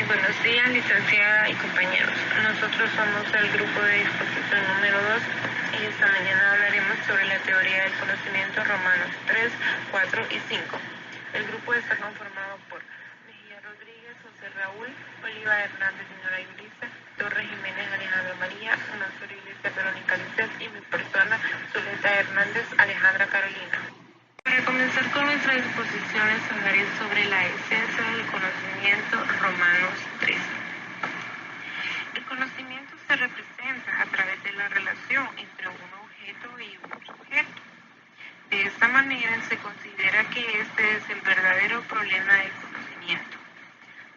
Buenos días, licenciada y compañeros. Nosotros somos el grupo de disposición número 2 y esta mañana hablaremos sobre la teoría del conocimiento Romanos 3, 4 y 5. El grupo está conformado por Mejía Rodríguez, José Raúl, Oliva Hernández y Nora Yulisa, Torres Jiménez, Alejandra María, Mansur Iglesia, Verónica Lizeth y mi persona, Zuleta Hernández, Alejandra Carolina. Para comenzar con nuestras exposiciones, hablaré sobre la esencia del conocimiento, Romanos 3. El conocimiento se representa a través de la relación entre un objeto y un sujeto. De esta manera se considera que este es el verdadero problema del conocimiento,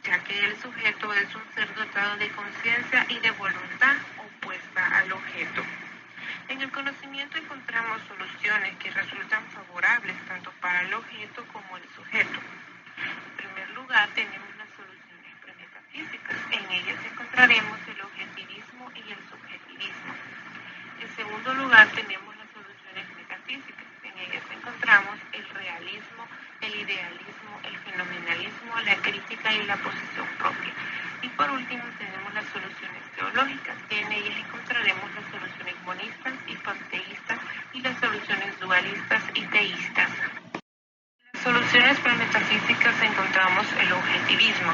ya que el sujeto es un ser dotado de conciencia y de voluntad opuesta al objeto. En el conocimiento encontramos soluciones que resultan favorables tanto para el objeto como el sujeto. En primer lugar, tenemos las soluciones premetafísicas. En ellas encontraremos el objetivismo y el subjetivismo. En segundo lugar, tenemos las soluciones metafísicas. En ellas encontramos el realismo, el idealismo, el fenomenalismo, la crítica y la posición propia. Y por último, tenemos las soluciones teológicas. En ellas encontraremos las soluciones monistas y panteístas y las soluciones dualistas y teístas. En las soluciones premetafísicas encontramos el objetivismo.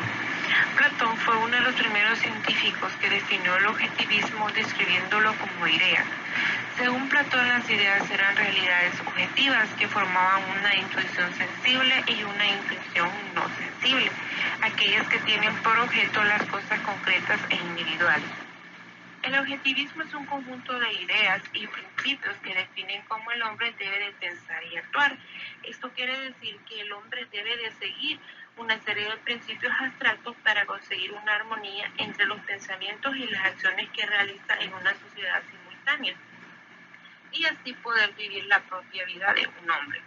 Platón fue uno de los primeros científicos que definió el objetivismo describiéndolo como idea. Según Platón, las ideas eran realidades objetivas que formaban una intuición sensible y una intuición no sensible, aquellas que tienen por objeto las cosas concretas e individuales. El objetivismo es un conjunto de ideas y principios que definen cómo el hombre debe de pensar y actuar. Esto quiere decir que el hombre debe de seguir una serie de principios abstractos para conseguir una armonía entre los pensamientos y las acciones que realiza en una sociedad simultánea, y así poder vivir la propia vida de un hombre.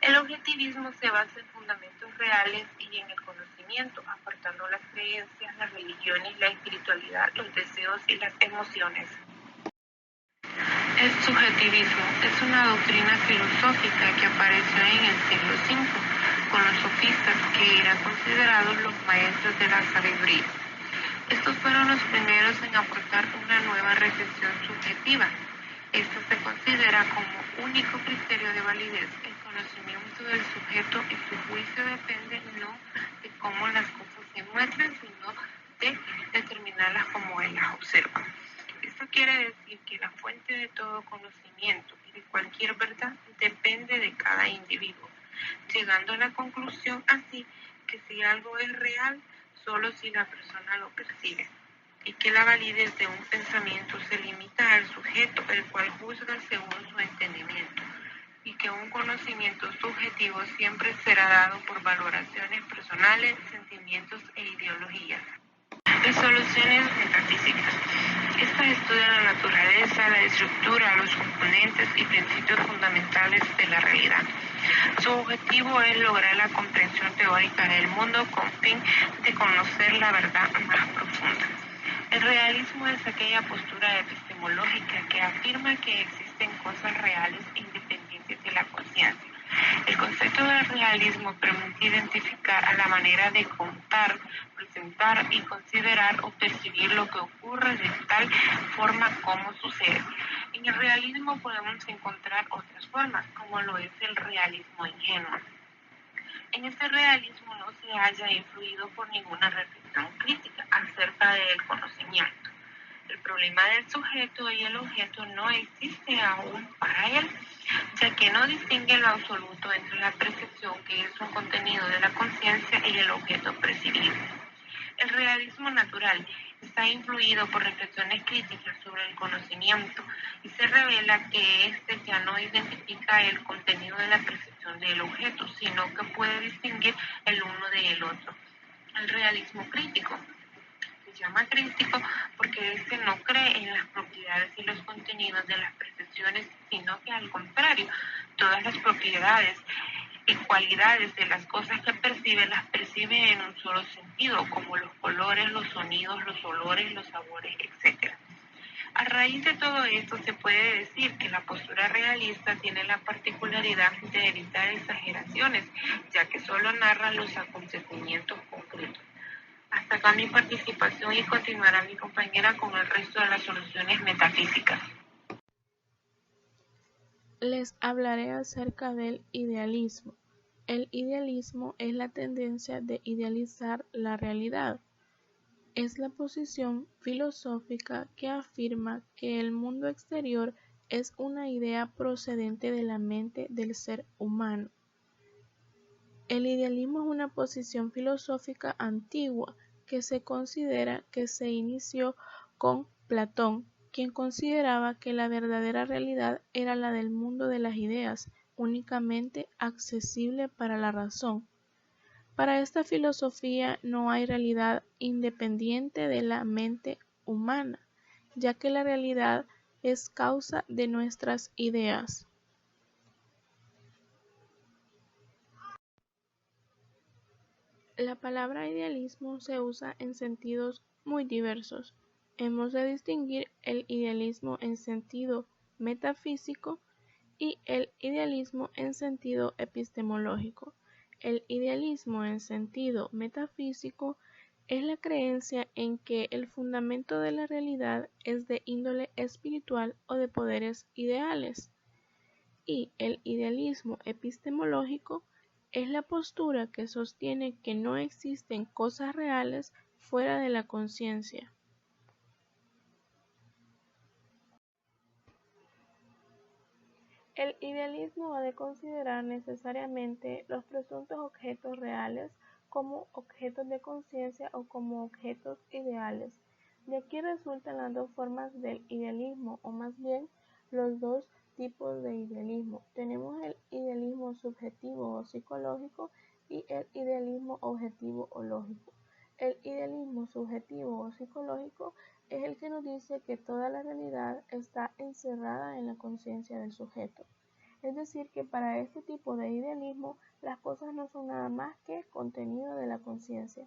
El objetivismo se basa en fundamentos reales y en el conocimiento, apartando las creencias, las religiones, la espiritualidad, los deseos y las emociones. El subjetivismo es una doctrina filosófica que apareció en el siglo V con los sofistas, que eran considerados los maestros de la sabiduría. Estos fueron los primeros en aportar una nueva reflexión subjetiva. Esto se considera como único criterio de validez. El conocimiento del sujeto y su juicio depende no de cómo las cosas se muestran, sino de determinarlas como él las observa. Esto quiere decir que la fuente de todo conocimiento y de cualquier verdad depende de cada individuo, llegando a la conclusión así que si algo es real, solo si la persona lo percibe, y que la validez de un pensamiento se limita al sujeto, el cual juzga según su entendimiento, y que un conocimiento subjetivo siempre será dado por valoraciones personales, sentimientos e ideologías. Las soluciones metafísicas. Estas estudian la naturaleza, la estructura, los componentes y principios fundamentales de la realidad. Su objetivo es lograr la comprensión teórica del mundo con fin de conocer la verdad más profunda. El realismo es aquella postura epistemológica que afirma que existen cosas reales e independientes de la conciencia. El concepto del realismo permite identificar a la manera de contar, presentar y considerar o percibir lo que ocurre de tal forma como sucede. En el realismo podemos encontrar otras formas, como lo es el realismo ingenuo. En este realismo no se haya influido por ninguna reflexión crítica acerca del conocimiento. El problema del sujeto y el objeto no existe aún para él, ya que no distingue lo absoluto entre la percepción, que es un contenido de la conciencia, y el objeto percibido. El realismo natural está influido por reflexiones críticas sobre el conocimiento y se revela que éste ya no identifica el contenido de la percepción del objeto, sino que puede distinguir el uno del otro. El realismo crítico se llama crítico porque éste no cree en las propiedades y los contenidos de las percepciones, sino que al contrario, todas las propiedades y cualidades de las cosas que percibe las percibe en un solo sentido, como los colores, los sonidos, los olores, los sabores, etc. A raíz de todo esto se puede decir que la postura realista tiene la particularidad de evitar exageraciones, ya que solo narra los acontecimientos concretos. Hasta acá mi participación y continuará mi compañera con el resto de las soluciones metafísicas. Les hablaré acerca del idealismo. El idealismo es la tendencia de idealizar la realidad. Es la posición filosófica que afirma que el mundo exterior es una idea procedente de la mente del ser humano. El idealismo es una posición filosófica antigua que se considera que se inició con Platón, quien consideraba que la verdadera realidad era la del mundo de las ideas, únicamente accesible para la razón. Para esta filosofía no hay realidad independiente de la mente humana, ya que la realidad es causa de nuestras ideas. La palabra idealismo se usa en sentidos muy diversos. Hemos de distinguir el idealismo en sentido metafísico y el idealismo en sentido epistemológico. El idealismo en sentido metafísico es la creencia en que el fundamento de la realidad es de índole espiritual o de poderes ideales. Y el idealismo epistemológico es la postura que sostiene que no existen cosas reales fuera de la conciencia. El idealismo ha de considerar necesariamente los presuntos objetos reales como objetos de conciencia o como objetos ideales. De aquí resultan las dos formas del idealismo, o más bien los dos tipos de idealismo. Tenemos el idealismo subjetivo o psicológico y el idealismo objetivo o lógico. El idealismo subjetivo o psicológico es el que nos dice que toda la realidad está encerrada en la conciencia del sujeto. Es decir, que para este tipo de idealismo las cosas no son nada más que contenido de la conciencia.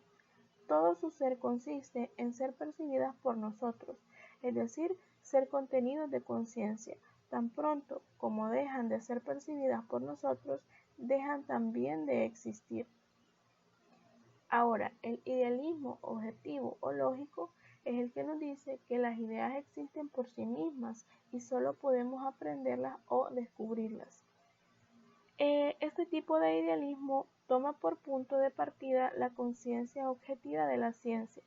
Todo su ser consiste en ser percibidas por nosotros, es decir, ser contenidos de conciencia. Tan pronto como dejan de ser percibidas por nosotros, dejan también de existir. Ahora, el idealismo objetivo o lógico es el que nos dice que las ideas existen por sí mismas y solo podemos aprenderlas o descubrirlas. Este tipo de idealismo toma por punto de partida la conciencia objetiva de la ciencia.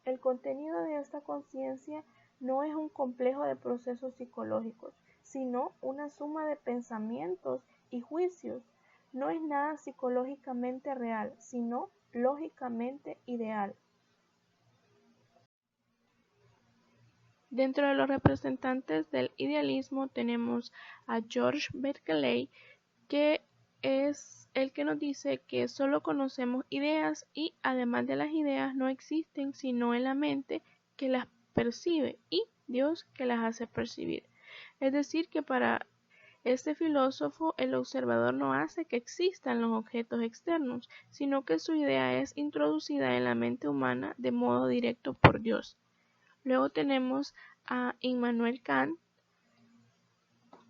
El contenido de esta conciencia no es un complejo de procesos psicológicos, sino una suma de pensamientos y juicios. No es nada psicológicamente real, sino lógicamente ideal. Dentro de los representantes del idealismo tenemos a George Berkeley, que es el que nos dice que solo conocemos ideas y además de las ideas no existen sino en la mente que las percibe y Dios que las hace percibir. Es decir, que para este filósofo el observador no hace que existan los objetos externos, sino que su idea es introducida en la mente humana de modo directo por Dios. Luego tenemos a Immanuel Kant,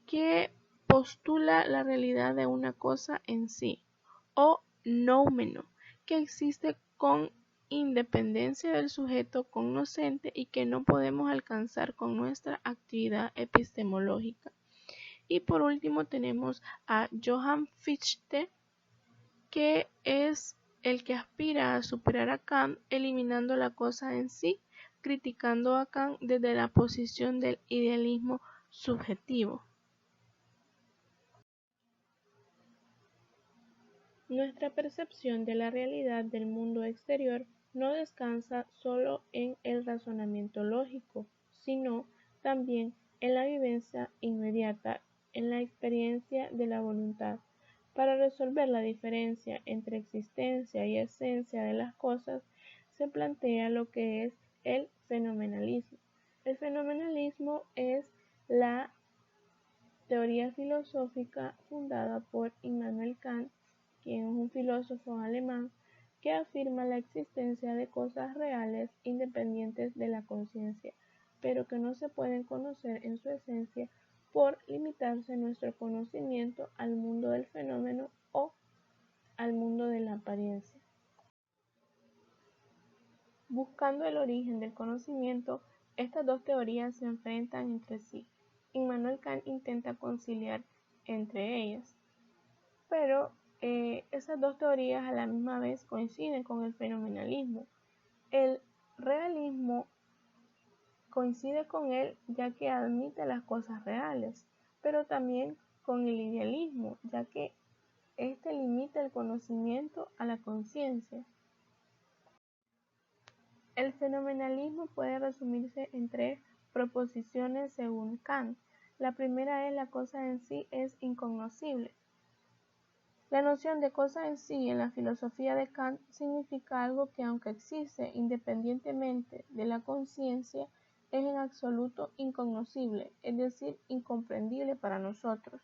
que postula la realidad de una cosa en sí, o noumeno, que existe con independencia del sujeto cognoscente y que no podemos alcanzar con nuestra actividad epistemológica. Y por último tenemos a Johann Fichte, que es el que aspira a superar a Kant eliminando la cosa en sí, criticando a Kant desde la posición del idealismo subjetivo. Nuestra percepción de la realidad del mundo exterior no descansa solo en el razonamiento lógico, sino también en la vivencia inmediata, en la experiencia de la voluntad. Para resolver la diferencia entre existencia y esencia de las cosas, se plantea lo que es el fenomenalismo. El fenomenalismo es la teoría filosófica fundada por Immanuel Kant, quien es un filósofo alemán que afirma la existencia de cosas reales independientes de la conciencia, pero que no se pueden conocer en su esencia por limitarse nuestro conocimiento al mundo del fenómeno o al mundo de la apariencia. Buscando el origen del conocimiento, estas dos teorías se enfrentan entre sí. Immanuel Kant intenta conciliar entre ellas, pero esas dos teorías a la misma vez coinciden con el fenomenalismo. El realismo coincide con él ya que admite las cosas reales, pero también con el idealismo, ya que éste limita el conocimiento a la conciencia. El fenomenalismo puede resumirse en tres proposiciones según Kant. La primera es: la cosa en sí es incognoscible. La noción de cosa en sí en la filosofía de Kant significa algo que, aunque existe independientemente de la conciencia, es en absoluto incognoscible, es decir, incomprendible para nosotros.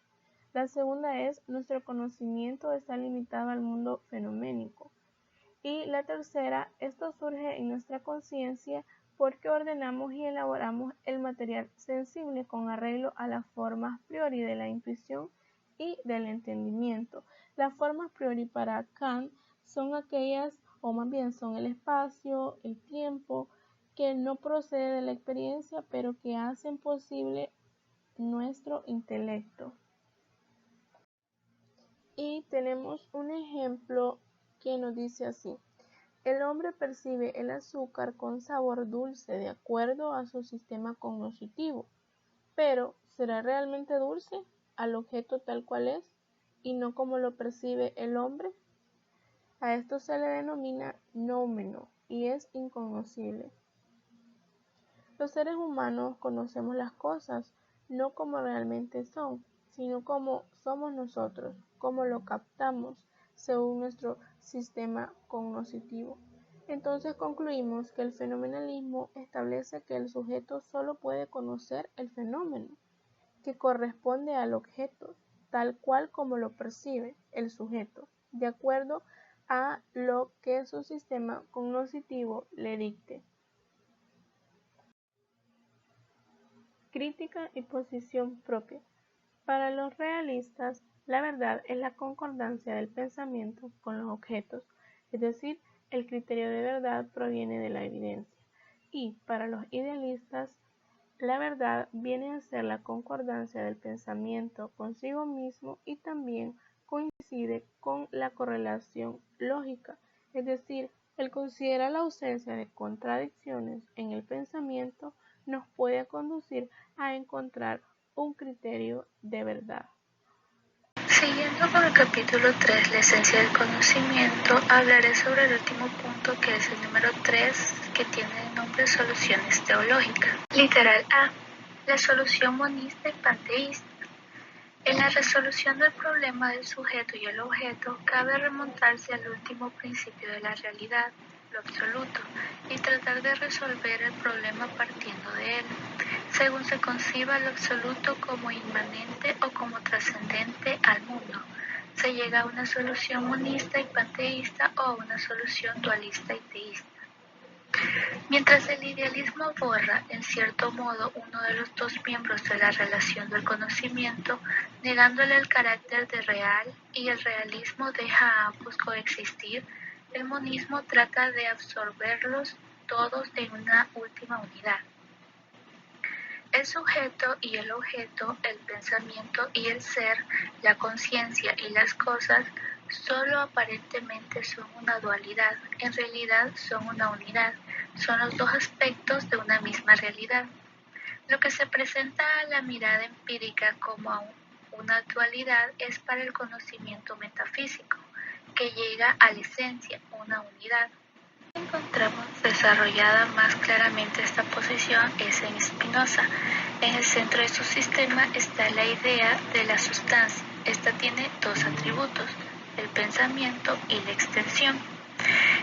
La segunda es: nuestro conocimiento está limitado al mundo fenoménico. Y la tercera: esto surge en nuestra conciencia porque ordenamos y elaboramos el material sensible con arreglo a las formas priori de la intuición y del entendimiento. Las formas priori para Kant son aquellas, o más bien son el espacio, el tiempo, que no procede de la experiencia, pero que hacen posible nuestro intelecto. Y tenemos un ejemplo que nos dice así: el hombre percibe el azúcar con sabor dulce de acuerdo a su sistema cognoscitivo, pero ¿será realmente dulce al objeto tal cual es y no como lo percibe el hombre? A esto se le denomina noumeno y es incognoscible. Los seres humanos conocemos las cosas no como realmente son, sino como somos nosotros, como lo captamos según nuestro sistema cognoscitivo. Entonces concluimos que el fenomenalismo establece que el sujeto solo puede conocer el fenómeno, que corresponde al objeto, tal cual como lo percibe el sujeto, de acuerdo a lo que su sistema cognoscitivo le dicte. Crítica y posición propia. Para los realistas, la verdad es la concordancia del pensamiento con los objetos, es decir, el criterio de verdad proviene de la evidencia. Y para los idealistas, la verdad viene a ser la concordancia del pensamiento consigo mismo y también coincide con la correlación lógica, es decir, el considerar la ausencia de contradicciones en el pensamiento nos puede conducir a encontrar un criterio de verdad. Siguiendo con el capítulo 3, la esencia del conocimiento, hablaré sobre el último punto, que es el número 3, que tiene el nombre soluciones teológicas. Literal A, la solución monista y panteísta. En la resolución del problema del sujeto y el objeto, cabe remontarse al último principio de la realidad, lo absoluto, y tratar de resolver el problema partiendo de él, según se conciba lo absoluto como inmanente o como trascendente al mundo. Se llega a una solución monista y panteísta o a una solución dualista y teísta. Mientras el idealismo borra, en cierto modo, uno de los dos miembros de la relación del conocimiento, negándole el carácter de real, y el realismo deja a ambos coexistir, el monismo trata de absorberlos todos en una última unidad. El sujeto y el objeto, el pensamiento y el ser, la conciencia y las cosas, solo aparentemente son una dualidad, en realidad son una unidad, son los dos aspectos de una misma realidad. Lo que se presenta a la mirada empírica como una dualidad es para el conocimiento metafísico, que llega a la esencia, una unidad. Encontramos desarrollada más claramente esta posición es en Spinoza. En el centro de su sistema está la idea de la sustancia. Esta tiene dos atributos, el pensamiento y la extensión.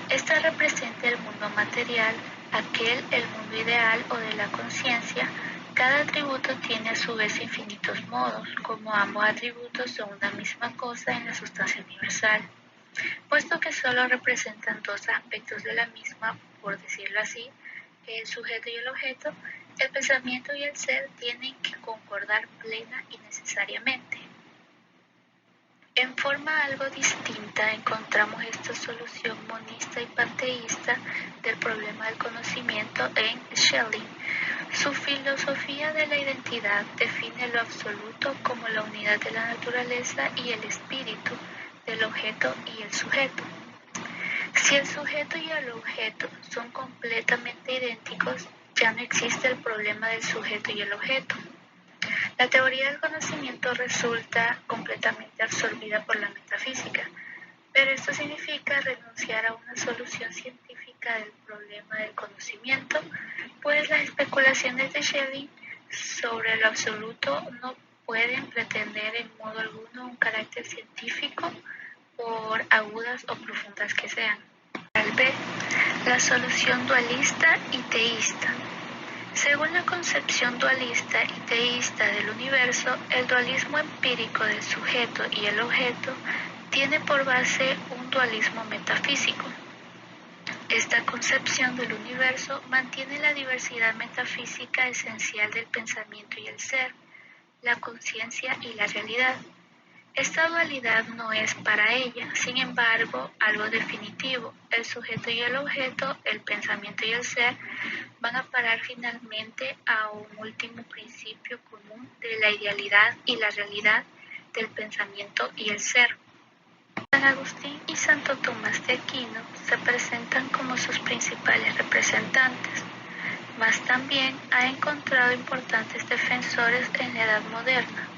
Esta representa el mundo material, aquel el mundo ideal o de la conciencia. Cada atributo tiene a su vez infinitos modos, como ambos atributos son una misma cosa en la sustancia universal. Puesto que solo representan dos aspectos de la misma, por decirlo así, el sujeto y el objeto, el pensamiento y el ser tienen que concordar plena y necesariamente. En forma algo distinta encontramos esta solución monista y panteísta del problema del conocimiento en Schelling. Su filosofía de la identidad define lo absoluto como la unidad de la naturaleza y el espíritu, del objeto y el sujeto. Si el sujeto y el objeto son completamente idénticos, ya no existe el problema del sujeto y el objeto. La teoría del conocimiento resulta completamente absorbida por la metafísica, pero esto significa renunciar a una solución científica del problema del conocimiento, pues las especulaciones de Schelling sobre lo absoluto no pueden pretender en modo alguno un carácter científico, por agudas o profundas que sean. Tal vez la solución dualista y teísta. Según la concepción dualista y teísta del universo, el dualismo empírico del sujeto y el objeto tiene por base un dualismo metafísico. Esta concepción del universo mantiene la diversidad metafísica esencial del pensamiento y el ser, la conciencia y la realidad. Esta dualidad no es para ella, sin embargo, algo definitivo. El sujeto y el objeto, el pensamiento y el ser, van a parar finalmente a un último principio común de la idealidad y la realidad del pensamiento y el ser. San Agustín y Santo Tomás de Aquino se presentan como sus principales representantes, mas también ha encontrado importantes defensores en la Edad Moderna.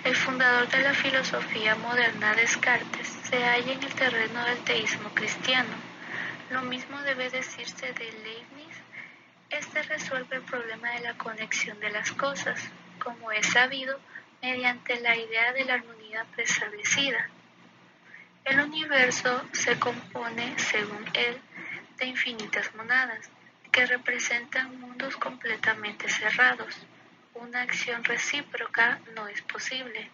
El fundador de la filosofía moderna, Descartes, se halla en el terreno del teísmo cristiano. Lo mismo debe decirse de Leibniz. Este resuelve el problema de la conexión de las cosas, como es sabido, mediante la idea de la armonía preestablecida. El universo se compone, según él, de infinitas monadas, que representan mundos completamente cerrados. Una acción recíproca no es posible.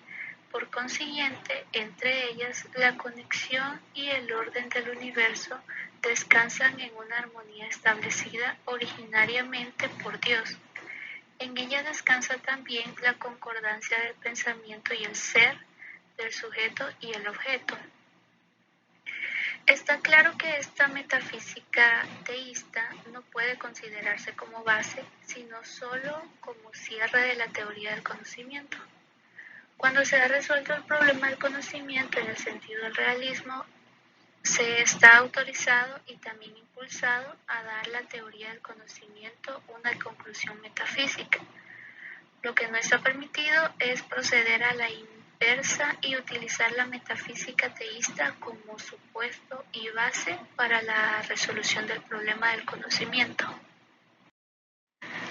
Por consiguiente, entre ellas, la conexión y el orden del universo descansan en una armonía establecida originariamente por Dios. En ella descansa también la concordancia del pensamiento y el ser, del sujeto y el objeto. Está claro que esta metafísica teísta no puede considerarse como base, sino solo como cierre de la teoría del conocimiento. Cuando se ha resuelto el problema del conocimiento en el sentido del realismo, se está autorizado y también impulsado a dar la teoría del conocimiento una conclusión metafísica. Lo que no está permitido es proceder a la inversa y utilizar la metafísica teísta como supuesto y base para la resolución del problema del conocimiento.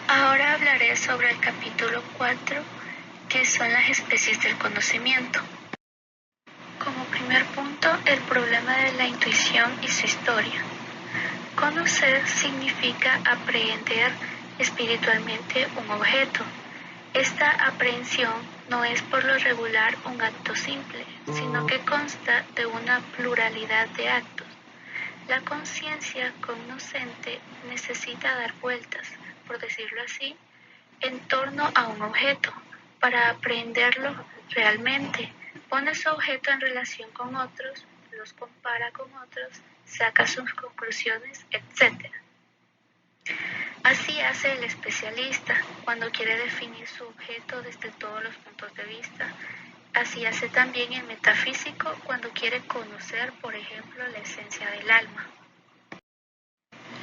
Ahora hablaré sobre el capítulo 4, que son las especies del conocimiento. Como primer punto, el problema de la intuición y su historia. Conocer significa aprehender espiritualmente un objeto. Esta aprehensión no es por lo regular un acto simple, sino que consta de una pluralidad de actos. La conciencia cognoscente necesita dar vueltas, por decirlo así, en torno a un objeto, para aprehenderlo realmente. Pone su objeto en relación con otros, los compara con otros, saca sus conclusiones, etc. Así hace el especialista cuando quiere definir su objeto desde todos los puntos de vista. Así hace también el metafísico cuando quiere conocer, por ejemplo, la esencia del alma.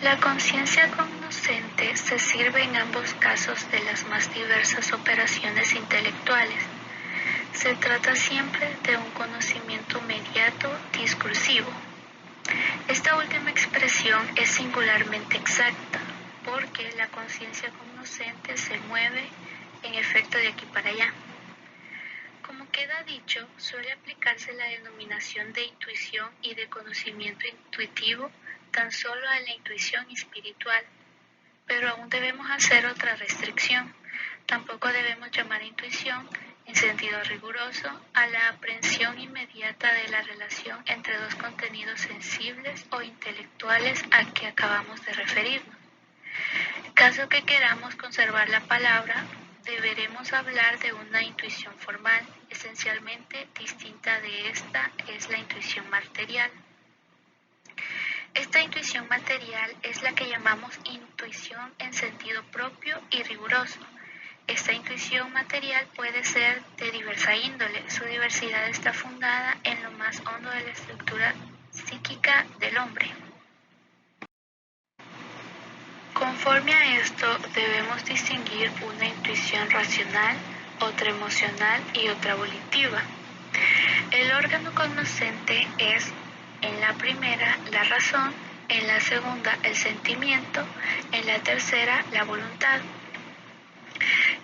La conciencia cognoscente se sirve en ambos casos de las más diversas operaciones intelectuales. Se trata siempre de un conocimiento mediato discursivo. Esta última expresión es singularmente exacta, porque la conciencia cognoscente se mueve en efecto de aquí para allá. Como queda dicho, suele aplicarse la denominación de intuición y de conocimiento intuitivo tan solo a la intuición espiritual, pero aún debemos hacer otra restricción. Tampoco debemos llamar intuición, en sentido riguroso, a la aprehensión inmediata de la relación entre dos contenidos sensibles o intelectuales a que acabamos de referirnos. Caso que queramos conservar la palabra, deberemos hablar de una intuición formal. Esencialmente distinta de esta es la intuición material. Esta intuición material es la que llamamos intuición en sentido propio y riguroso. Esta intuición material puede ser de diversa índole. Su diversidad está fundada en lo más hondo de la estructura psíquica del hombre. Conforme a esto, debemos distinguir una intuición racional, otra emocional y otra volitiva. El órgano cognoscente es, en la primera, la razón, en la segunda, el sentimiento, en la tercera, la voluntad.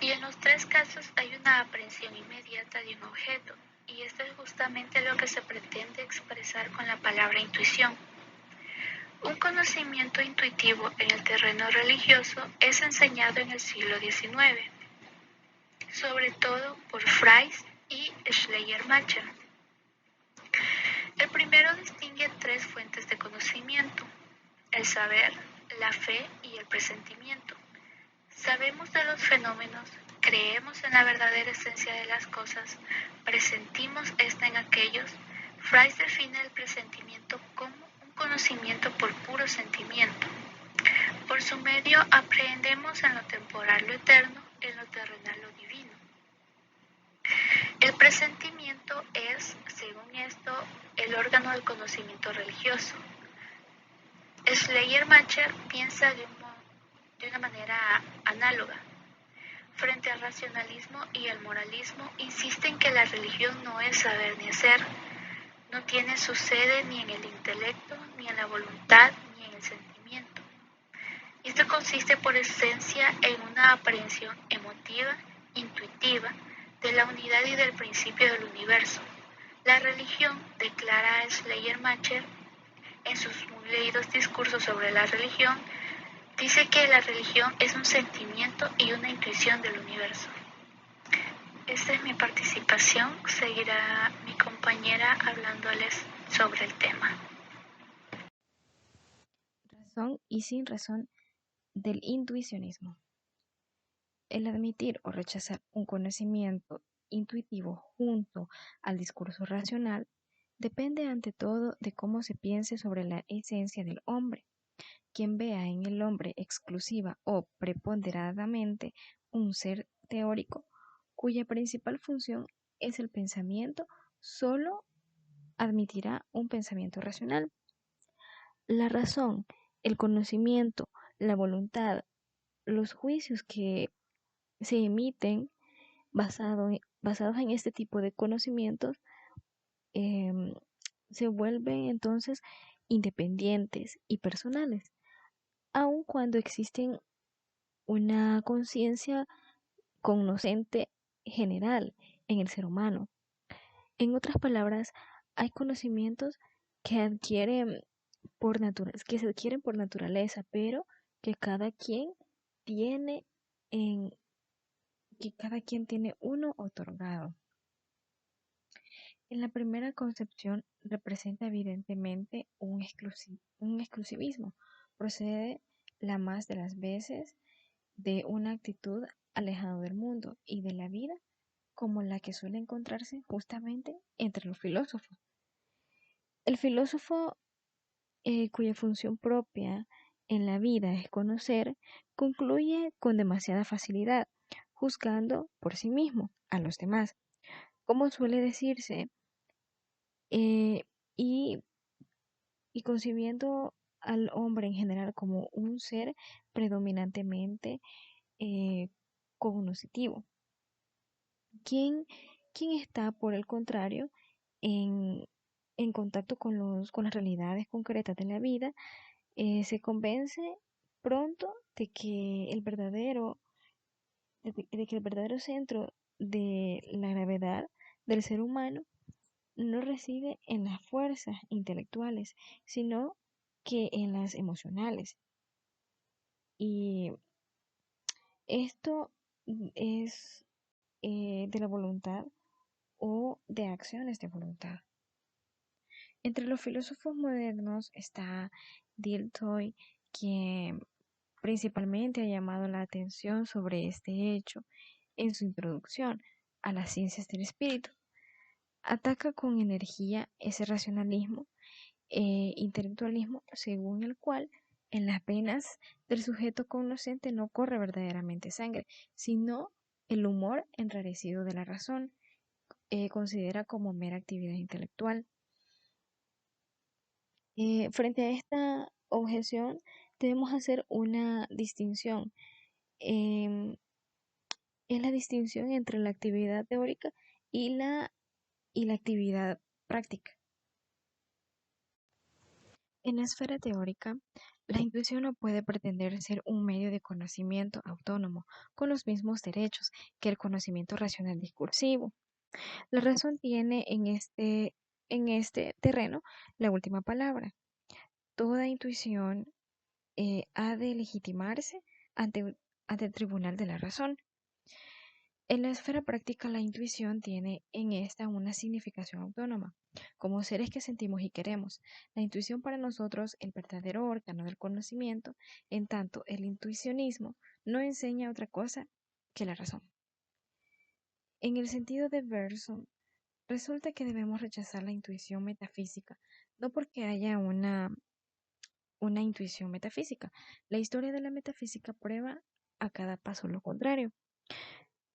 Y en los tres casos hay una aprehensión inmediata de un objeto, y esto es justamente lo que se pretende expresar con la palabra intuición. Un conocimiento intuitivo en el terreno religioso es enseñado en el siglo XIX, sobre todo por Fries y Schleiermacher. El primero distingue tres fuentes de conocimiento: el saber, la fe y el presentimiento. Sabemos de los fenómenos, creemos en la verdadera esencia de las cosas, presentimos esta en aquellos. Fries define el presentimiento como un conocimiento por puro sentimiento. Por su medio aprehendemos en lo temporal lo eterno, en lo terrenal lo divino. El presentimiento es, según esto, el órgano del conocimiento religioso. Schleiermacher piensa de una manera análoga. Frente al racionalismo y al moralismo, insiste en que la religión no es saber ni hacer, no tiene su sede ni en el intelecto, ni en la voluntad, ni en el sentimiento. Esto consiste por esencia en una aprehensión emotiva, intuitiva, de la unidad y del principio del universo. La religión, declara Schleiermacher en sus muy leídos discursos sobre la religión, dice que la religión es un sentimiento y una intuición del universo. Esta es mi participación. Seguirá mi compañera hablándoles sobre el tema. Razón y sin razón del intuicionismo. El admitir o rechazar un conocimiento intuitivo junto al discurso racional depende ante todo de cómo se piense sobre la esencia del hombre. Quien vea en el hombre exclusiva o preponderadamente un ser teórico, cuya principal función es el pensamiento, solo admitirá un pensamiento racional. La razón, el conocimiento, la voluntad, los juicios que se emiten basados en este tipo de conocimientos em, se vuelven entonces independientes y personales, aun cuando existen una conciencia cognoscente general en el ser humano. En otras palabras, hay conocimientos que que se adquieren por naturaleza, pero que cada quien tiene en que cada quien tiene uno otorgado. En la primera concepción representa evidentemente un exclusivismo. Procede la más de las veces de una actitud alejada del mundo y de la vida, como la que suele encontrarse justamente entre los filósofos. El filósofo, cuya función propia en la vida es conocer, concluye con demasiada facilidad, juzgando por sí mismo a los demás, como suele decirse, eh, y, y concibiendo al hombre en general como un ser predominantemente eh, cognoscitivo. ¿Quién, quién está, por el contrario, en, en contacto con las realidades concretas de la vida, se convence pronto de que el verdadero centro de la gravedad del ser humano no reside en las fuerzas intelectuales, sino que en las emocionales. Y esto es de la voluntad o de acciones de voluntad. Entre los filósofos modernos está Dilthey, quien principalmente ha llamado la atención sobre este hecho. en su introducción a las ciencias del espíritu. Ataca con energía ese racionalismo intelectualismo según el cual en las venas del sujeto cognoscente no corre verdaderamente sangre, sino el humor enrarecido de la razón, considera como mera actividad intelectual. Frente a esta objeción, debemos hacer una distinción. Es la distinción entre la actividad teórica y la actividad práctica. En la esfera teórica, la intuición no puede pretender ser un medio de conocimiento autónomo, con los mismos derechos que el conocimiento racional discursivo. La razón tiene en este terreno la última palabra. Toda intuición ha de legitimarse ante el tribunal de la razón. En la esfera práctica, la intuición tiene en esta una significación autónoma. Como seres que sentimos y queremos, la intuición para nosotros el verdadero órgano del conocimiento, en tanto el intuicionismo no enseña otra cosa que la razón. En el sentido de Bergson, resulta que debemos rechazar la intuición metafísica, no porque haya una intuición metafísica. La historia de la metafísica prueba a cada paso lo contrario.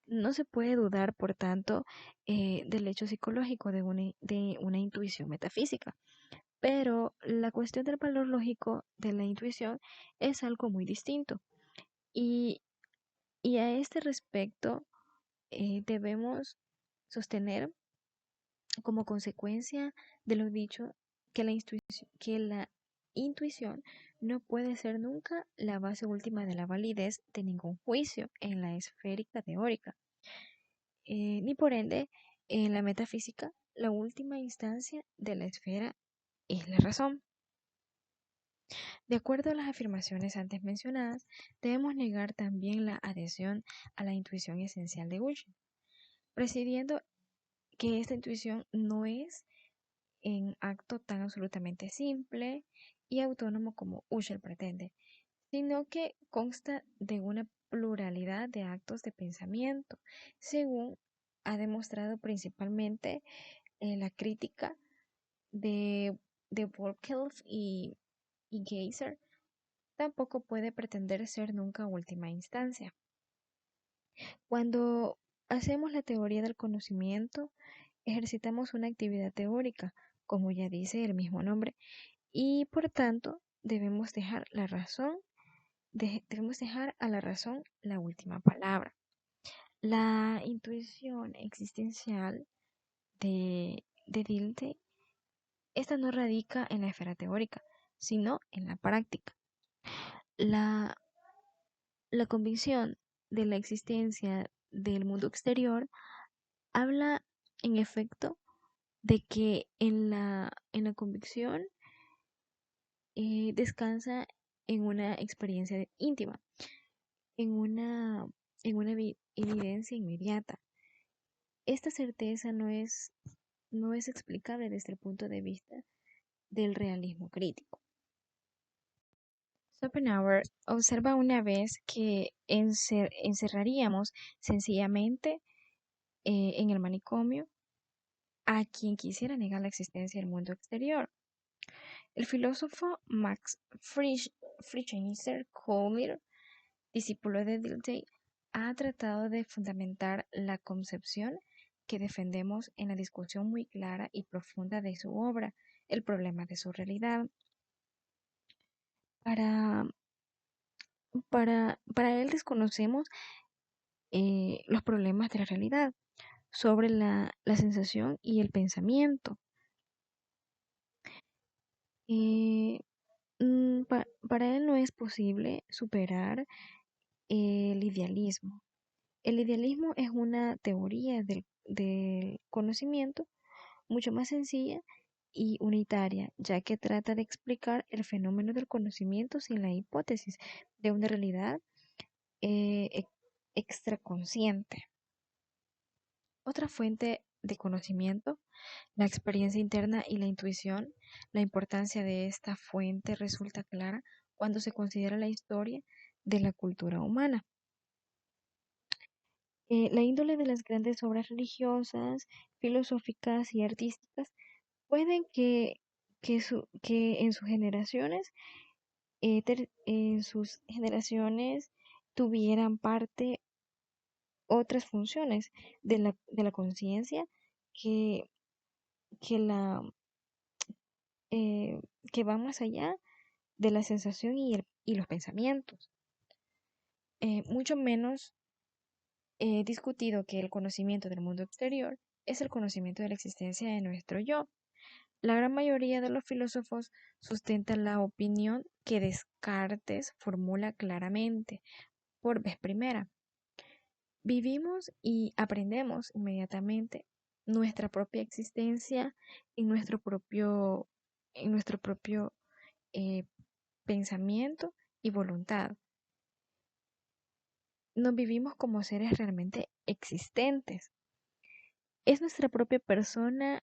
No se puede dudar, por tanto, del hecho psicológico de una intuición metafísica, pero la cuestión del valor lógico de la intuición es algo muy distinto. Y, y a este respecto debemos sostener como consecuencia de lo dicho que la intuición no puede ser nunca la base última de la validez de ningún juicio en la esférica teórica. Ni por ende, en la metafísica, la última instancia de la esfera es la razón. De acuerdo a las afirmaciones antes mencionadas, debemos negar también la adhesión a la intuición esencial de Usher, presidiendo que esta intuición no es en acto tan absolutamente simple y autónomo como Usher pretende, sino que consta de una pluralidad de actos de pensamiento, según ha demostrado principalmente la crítica de Volkhelf y Geiser. Tampoco puede pretender ser nunca última instancia. Cuando hacemos la teoría del conocimiento, ejercitamos una actividad teórica, como ya dice el mismo nombre, y por tanto debemos dejar a la razón la última palabra. La intuición existencial de Dilthey, esta no radica en la esfera teórica, sino en la práctica. La, la convicción de la existencia del mundo exterior habla, en efecto, de que en la convicción descansa en una experiencia íntima, en una evidencia inmediata. Esta certeza no es explicable desde el punto de vista del realismo crítico. Schopenhauer observa una vez que encerraríamos sencillamente en el manicomio a quien quisiera negar la existencia del mundo exterior. El filósofo Max Frischheimer-Köhler, discípulo de Dilthey, ha tratado de fundamentar la concepción que defendemos en la discusión muy clara y profunda de su obra, El problema de su realidad. Para él desconocemos los problemas de la realidad sobre la sensación y el pensamiento. Para él no es posible superar el idealismo. El idealismo es una teoría del conocimiento mucho más sencilla y unitaria, ya que trata de explicar el fenómeno del conocimiento sin la hipótesis de una realidad extraconsciente. Otra fuente de conocimiento, la experiencia interna y la intuición. La importancia de esta fuente resulta clara cuando se considera la historia de la cultura humana. La índole de las grandes obras religiosas, filosóficas y artísticas pueden que en sus generaciones tuvieran parte otras funciones de la conciencia que, que, la, eh, que van más allá de la sensación y los pensamientos. Mucho menos he discutido que el conocimiento del mundo exterior es el conocimiento de la existencia de nuestro yo. La gran mayoría de los filósofos sustentan la opinión que Descartes formula claramente por vez primera. Vivimos y aprendemos inmediatamente nuestra propia existencia en nuestro propio eh, pensamiento y voluntad. Nos vivimos como seres realmente existentes. Es nuestra propia persona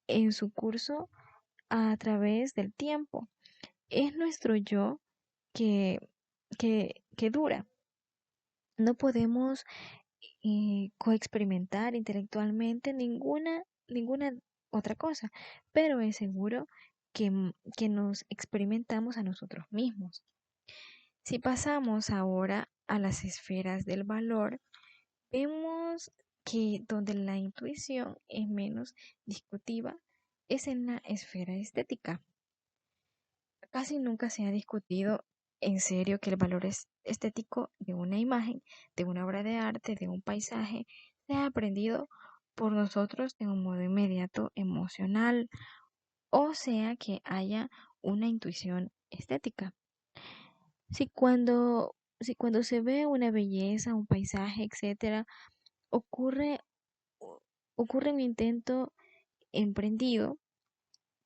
en su curso a través del tiempo. Es nuestro yo que, que dura. No podemos coexperimentar intelectualmente ninguna otra cosa, pero es seguro que nos experimentamos a nosotros mismos. Si pasamos ahora a las esferas del valor, vemos que donde la intuición es menos discutiva es en la esfera estética. Casi nunca se ha discutido en serio que el valor estético de una imagen, de una obra de arte, de un paisaje, sea aprendido por nosotros de un modo inmediato, emocional, o sea que haya una intuición estética. Si cuando se ve una belleza, un paisaje, etcétera, ocurre, ocurre un intento emprendido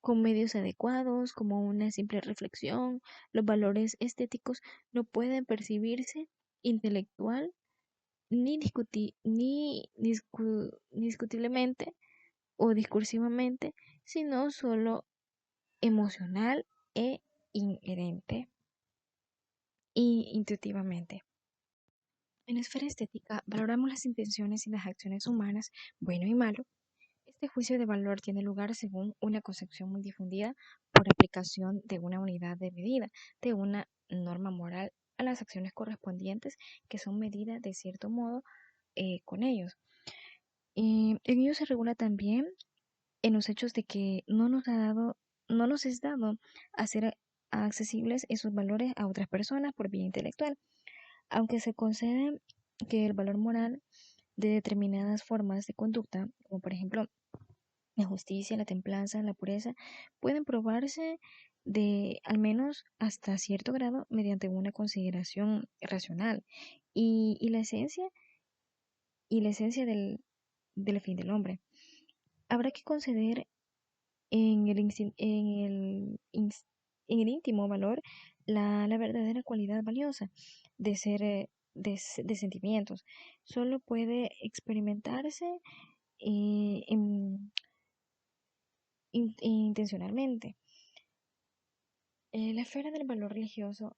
con medios adecuados, como una simple reflexión, los valores estéticos no pueden percibirse intelectual ni discutiblemente o discursivamente, sino solo emocional e inherente y intuitivamente. En la esfera estética valoramos las intenciones y las acciones humanas, bueno y malo. Este juicio de valor tiene lugar según una concepción muy difundida por aplicación de una unidad de medida, de una norma moral a las acciones correspondientes que son medidas de cierto modo con ellos. En ello se regula también en los hechos de que no nos es dado hacer accesibles esos valores a otras personas por vía intelectual, aunque se concede que el valor moral de determinadas formas de conducta, como por ejemplo la justicia, la templanza, la pureza, pueden probarse de al menos hasta cierto grado mediante una consideración racional y la esencia del fin del hombre. Habrá que conceder en el íntimo valor la verdadera cualidad valiosa de ser de sentimientos. Solo puede experimentarse eh, en- intencionalmente. En la esfera del valor religioso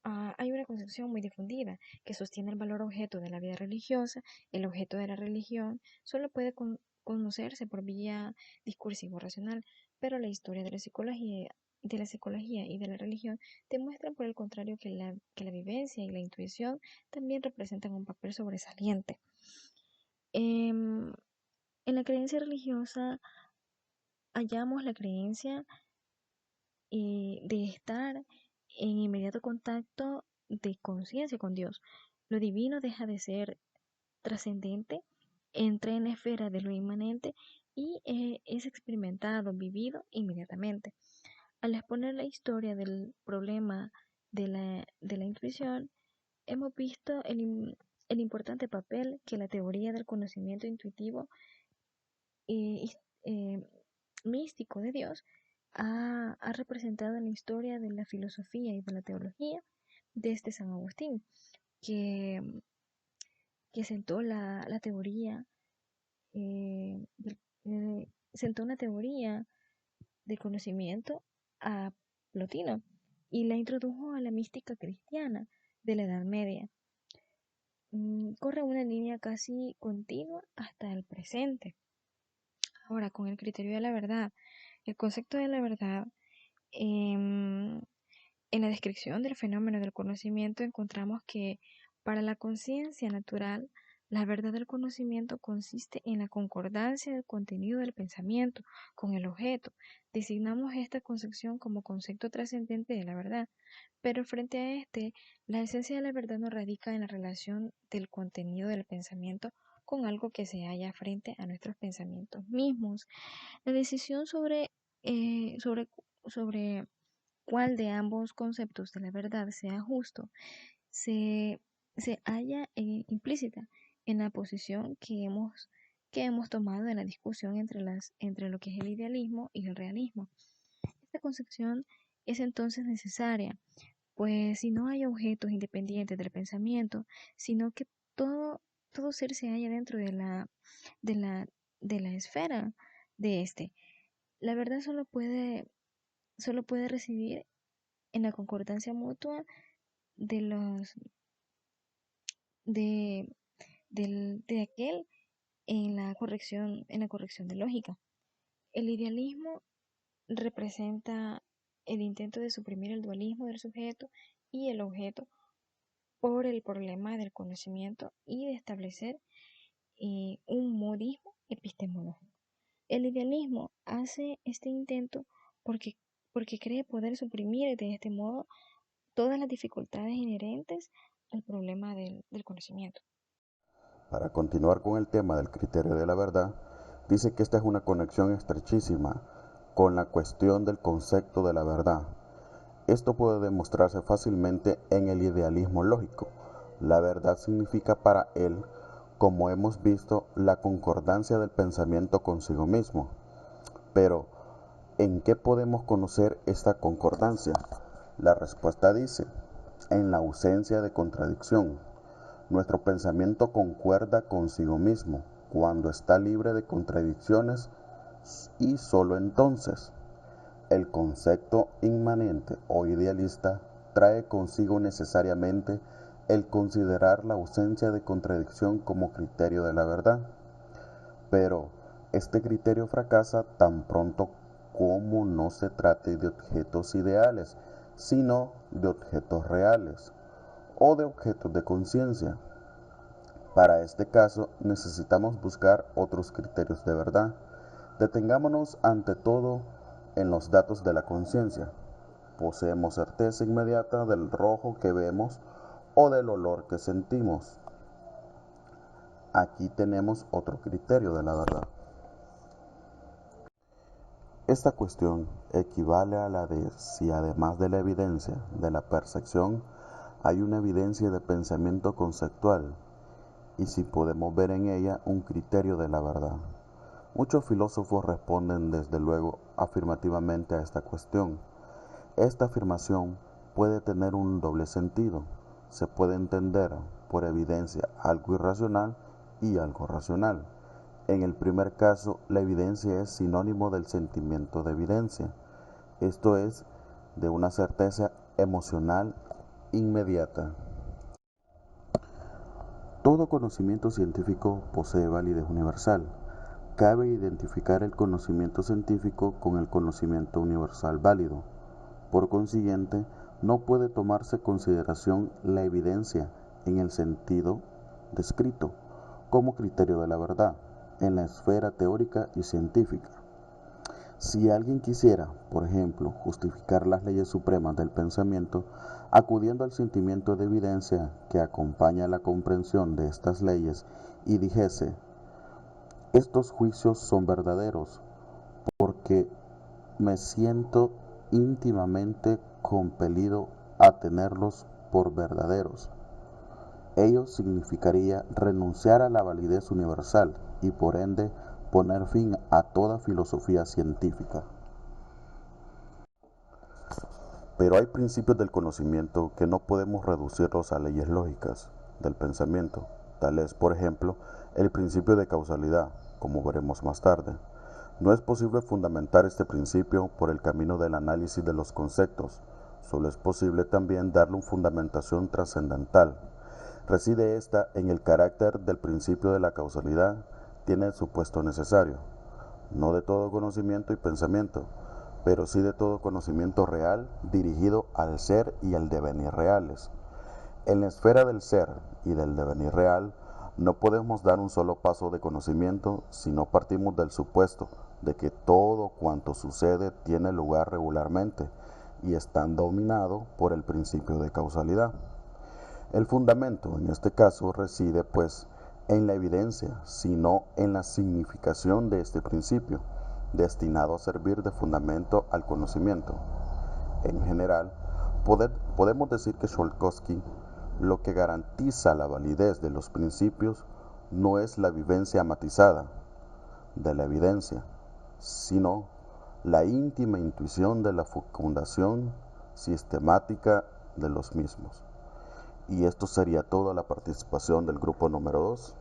hay una concepción muy difundida que sostiene el valor objeto de la vida religiosa. El objeto de la religión solo puede conocerse por vía discursivo racional, pero la historia de la psicología y de la religión demuestran por el contrario que la vivencia y la intuición también representan un papel sobresaliente. Em, en la creencia religiosa hallamos la creencia de estar en inmediato contacto de conciencia con Dios. Lo divino deja de ser trascendente, entra en la esfera de lo inmanente y es experimentado, vivido inmediatamente. Al exponer la historia del problema de la intuición, hemos visto el importante papel que la teoría del conocimiento intuitivo eh, eh, místico de Dios ha representado en la historia de la filosofía y de la teología desde San Agustín, que, que sentó la teoría, sentó una teoría de conocimiento a Plotino y la introdujo a la mística cristiana de la Edad Media. corre una línea casi continua hasta el presente. Ahora, con el criterio de la verdad, el concepto de la verdad, em, en la descripción del fenómeno del conocimiento encontramos que para la conciencia natural, la verdad del conocimiento consiste en la concordancia del contenido del pensamiento con el objeto. Designamos esta concepción como concepto trascendente de la verdad, pero frente a este, la esencia de la verdad no radica en la relación del contenido del pensamiento con algo que se halla frente a nuestros pensamientos mismos. La decisión eh, sobre, sobre cuál de ambos conceptos de la verdad sea justo se, se halla implícita en la posición que hemos tomado en la discusión entre lo que es el idealismo y el realismo. Esta concepción es entonces necesaria, pues si no hay objetos independientes del pensamiento, sino que todo, todo ser se halla dentro de la, de la esfera de este, la verdad solo puede residir en la concordancia mutua de los de, de aquel en la corrección de lógica. El idealismo representa el intento de suprimir el dualismo del sujeto y el objeto por el problema del conocimiento y de establecer un modismo epistemológico. El idealismo hace este intento porque, porque cree poder suprimir de este modo todas las dificultades inherentes al problema del conocimiento. Para continuar con el tema del criterio de la verdad, dice que esta es una conexión estrechísima con la cuestión del concepto de la verdad. Esto puede demostrarse fácilmente en el idealismo lógico. La verdad significa para él, como hemos visto, la concordancia del pensamiento consigo mismo. Pero, ¿en qué podemos conocer esta concordancia? La respuesta dice, en la ausencia de contradicción. Nuestro pensamiento concuerda consigo mismo cuando está libre de contradicciones y solo entonces. El concepto inmanente o idealista trae consigo necesariamente el considerar la ausencia de contradicción como criterio de la verdad. Pero este criterio fracasa tan pronto como no se trate de objetos ideales, sino de objetos reales o de objetos de conciencia. Para este caso necesitamos buscar otros criterios de verdad. Detengámonos ante todo en los datos de la conciencia. Poseemos certeza inmediata del rojo que vemos o del olor que sentimos. Aquí tenemos otro criterio de la verdad. Esta cuestión equivale a la de si además de la evidencia de la percepción hay una evidencia de pensamiento conceptual y si podemos ver en ella un criterio de la verdad. Muchos filósofos responden desde luego afirmativamente a esta cuestión. Esta afirmación puede tener un doble sentido. Se puede entender por evidencia algo irracional y algo racional. En el primer caso, la evidencia es sinónimo del sentimiento de evidencia, esto es, de una certeza emocional inmediata. Todo conocimiento científico posee validez universal. Cabe identificar el conocimiento científico con el conocimiento universal válido. Por consiguiente, no puede tomarse en consideración la evidencia en el sentido descrito como criterio de la verdad en la esfera teórica y científica. Si alguien quisiera, por ejemplo, justificar las leyes supremas del pensamiento, acudiendo al sentimiento de evidencia que acompaña la comprensión de estas leyes y dijese, estos juicios son verdaderos porque me siento íntimamente compelido a tenerlos por verdaderos. Ello significaría renunciar a la validez universal y por ende poner fin a toda filosofía científica. Pero hay principios del conocimiento que no podemos reducirlos a leyes lógicas del pensamiento. Tal es, por ejemplo, el principio de causalidad, como veremos más tarde. No es posible fundamentar este principio por el camino del análisis de los conceptos. Solo es posible también darle una fundamentación trascendental. Reside esta en el carácter del principio de la causalidad, tiene el supuesto necesario, no de todo conocimiento y pensamiento, pero sí de todo conocimiento real dirigido al ser y al devenir reales. En la esfera del ser y del devenir real, no podemos dar un solo paso de conocimiento si no partimos del supuesto de que todo cuanto sucede tiene lugar regularmente y está dominado por el principio de causalidad. El fundamento en este caso reside pues en la evidencia, sino en la significación de este principio, destinado a servir de fundamento al conocimiento. En general, podemos decir que Tsiolkovsky lo que garantiza la validez de los principios no es la vivencia matizada de la evidencia, sino la íntima intuición de la fecundación sistemática de los mismos. Y esto sería toda la participación del grupo número 2.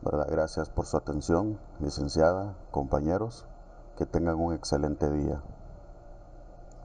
¿Verdad? Gracias por su atención, licenciada, compañeros. Que tengan un excelente día.